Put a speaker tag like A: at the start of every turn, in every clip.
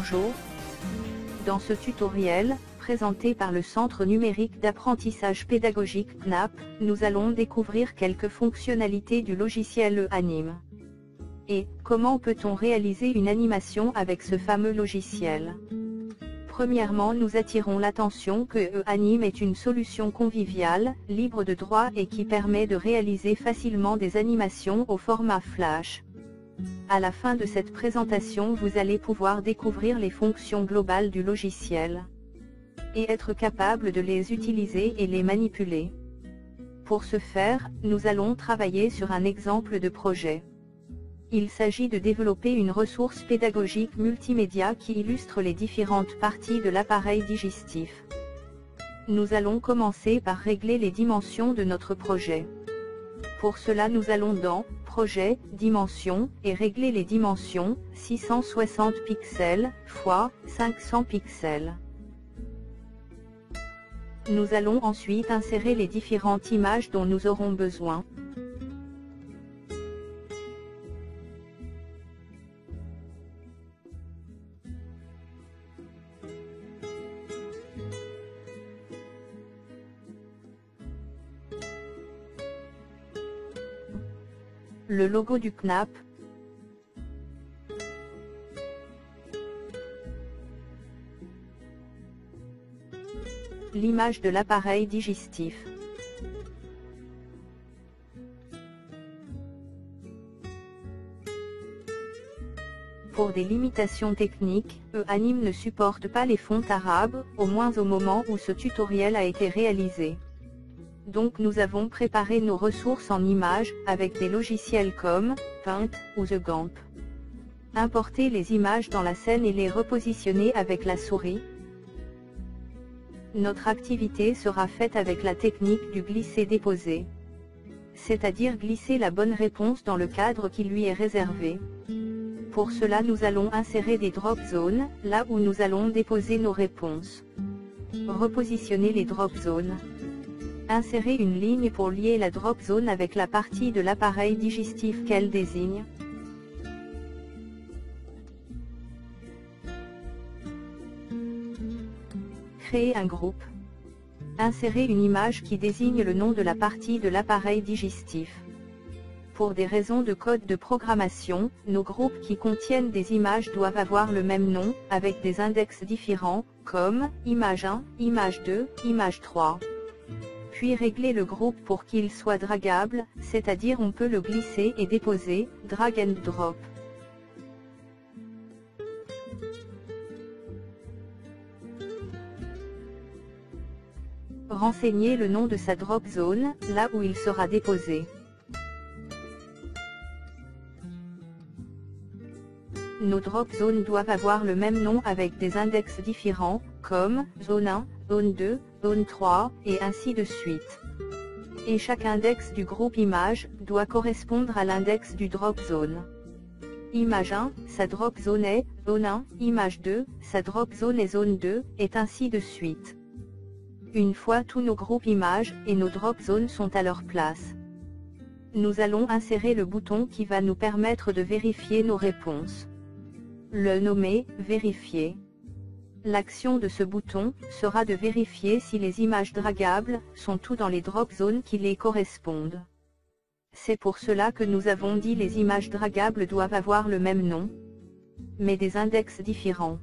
A: Bonjour. Dans ce tutoriel, présenté par le Centre numérique d'apprentissage pédagogique CNAP, nous allons découvrir quelques fonctionnalités du logiciel eAnim. Et, comment peut-on réaliser une animation avec ce fameux logiciel? Premièrement, nous attirons l'attention que eAnim est une solution conviviale, libre de droit et qui permet de réaliser facilement des animations au format Flash. À la fin de cette présentation, vous allez pouvoir découvrir les fonctions globales du logiciel et être capable de les utiliser et les manipuler. Pour ce faire, nous allons travailler sur un exemple de projet. Il s'agit de développer une ressource pédagogique multimédia qui illustre les différentes parties de l'appareil digestif. Nous allons commencer par régler les dimensions de notre projet. Pour cela, nous allons dans Projet, Dimensions, et régler les dimensions, 660 pixels, x 500 pixels. Nous allons ensuite insérer les différentes images dont nous aurons besoin. Le logo du CNAP, l'image de l'appareil digestif. Pour des limitations techniques, eAnim ne supporte pas les fonts arabes, au moins au moment où ce tutoriel a été réalisé. Donc nous avons préparé nos ressources en images, avec des logiciels comme Paint ou The GAMP. Importez les images dans la scène et les repositionner avec la souris. Notre activité sera faite avec la technique du glisser-déposer. C'est-à-dire glisser la bonne réponse dans le cadre qui lui est réservé. Pour cela, nous allons insérer des drop zones, là où nous allons déposer nos réponses. Repositionner les drop zones. Insérer une ligne pour lier la drop zone avec la partie de l'appareil digestif qu'elle désigne. Créer un groupe. Insérer une image qui désigne le nom de la partie de l'appareil digestif. Pour des raisons de code de programmation, nos groupes qui contiennent des images doivent avoir le même nom, avec des index différents, comme image 1, image 2, image 3. Puis régler le groupe pour qu'il soit dragable, c'est-à-dire on peut le glisser et déposer, drag and drop. Renseigner le nom de sa drop zone, là où il sera déposé. Nos drop zones doivent avoir le même nom avec des index différents, comme zone 1, zone 2, zone 3, et ainsi de suite. Et chaque index du groupe image doit correspondre à l'index du drop zone. Image 1, sa drop zone est zone 1, image 2, sa drop zone est zone 2, et ainsi de suite. Une fois tous nos groupes images et nos drop zones sont à leur place, nous allons insérer le bouton qui va nous permettre de vérifier nos réponses. Le nommer « Vérifier ». L'action de ce bouton sera de vérifier si les images dragables sont toutes dans les drop zones qui les correspondent. C'est pour cela que nous avons dit les images dragables doivent avoir le même nom, mais des index différents.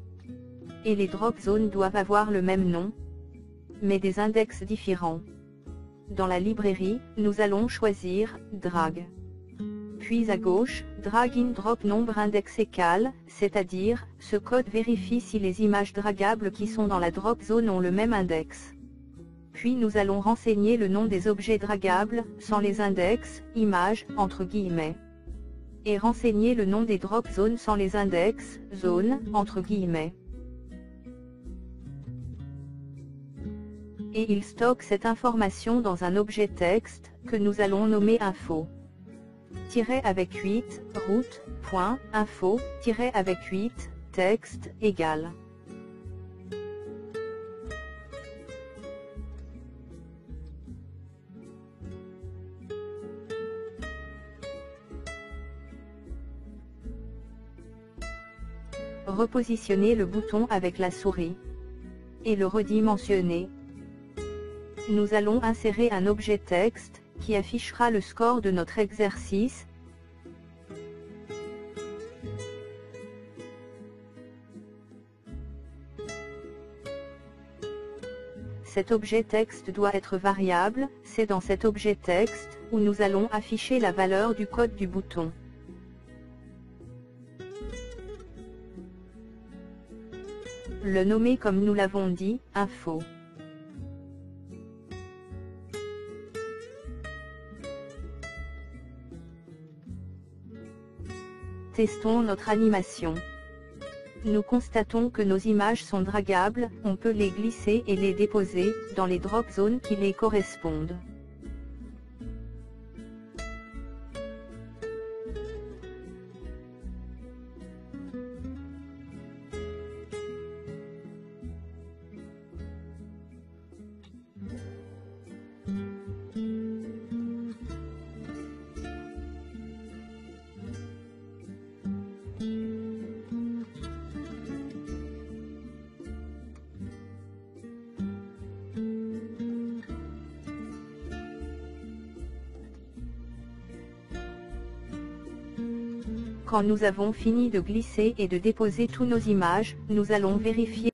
A: Et les drop zones doivent avoir le même nom, mais des index différents. Dans la librairie, nous allons choisir « Drag ». Puis à gauche, Drag in Drop nombre index égal, c'est-à-dire, ce code vérifie si les images dragables qui sont dans la drop zone ont le même index. Puis nous allons renseigner le nom des objets dragables, sans les index, images, entre guillemets. Et renseigner le nom des drop zones sans les index, zone, entre guillemets. Et il stocke cette information dans un objet texte, que nous allons nommer info. Avec 8, route, point, info, avec 8, texte, égal. Repositionnez le bouton avec la souris et le redimensionner. Nous allons insérer un objet texte, qui affichera le score de notre exercice. Cet objet texte doit être variable, c'est dans cet objet texte, où nous allons afficher la valeur du code du bouton. Le nommer comme nous l'avons dit, info. Testons notre animation. Nous constatons que nos images sont dragables, on peut les glisser et les déposer, dans les drop zones qui les correspondent. Quand nous avons fini de glisser et de déposer toutes nos images, nous allons vérifier